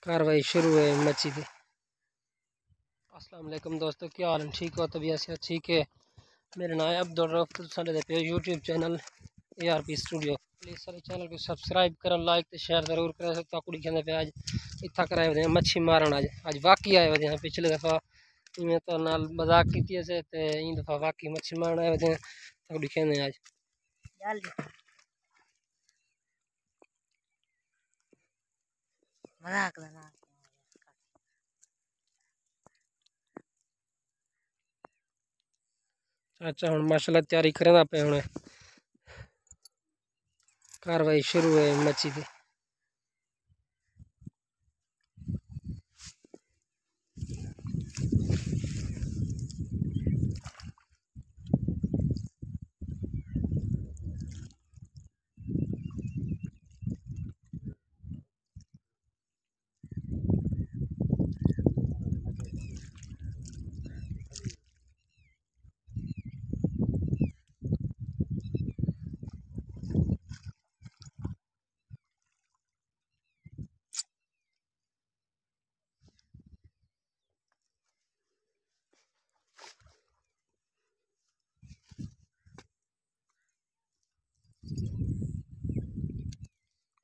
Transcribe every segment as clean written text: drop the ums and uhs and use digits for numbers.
कार्रवाई शुरू है मच्छी की। अस्सलाम वालेकुम दोस्तों, क्या हाल है? ठीक हो? तबीयत से ठीक है? मेरा नाम है अब्दुल रऊफ। साढ़े पे YouTube channel ARP studio. Please सारे चैनल को सब्सक्राइब करो, लाइक तो शेयर ज़रूर करें। सकता कुड़ी कहने पे आज इतना कराए वे मच्छी मारन। आज वाकई आए वे। पिछले दफ़ा इवें तो नाल मजाक की से इन दफ़ा वाकई मच्छी मारन आए वे कुड़ी कहने आज। मजाक लेना अच्छा हम माशाल्लाह तैयारी करें पे हूँ। कार्रवाई शुरू है मच्छी की।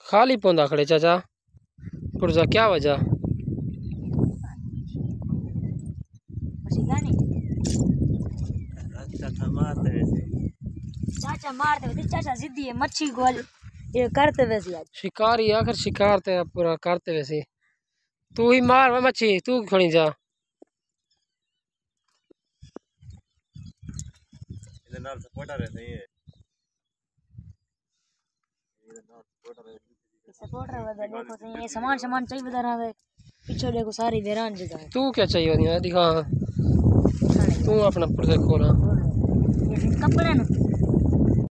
खाली पौधा खड़े चाचा पुरजा क्या वजह? चाचा मारते हुए चाचा जिद्दी है मच्छी को ये करते वैसे आज शिकार ही आखिर शिकार ते पूरा करते वैसे तू ही मार वे मच्छी तू खड़ी जा। सपोर्टर वाला देखो तो ये सामान चाहिए बता रहा है। पीछे देखो सारी वीरान जगह है। तू क्या चाहिए दिखा तू अपना पुरजा खोला ये कपड़े ना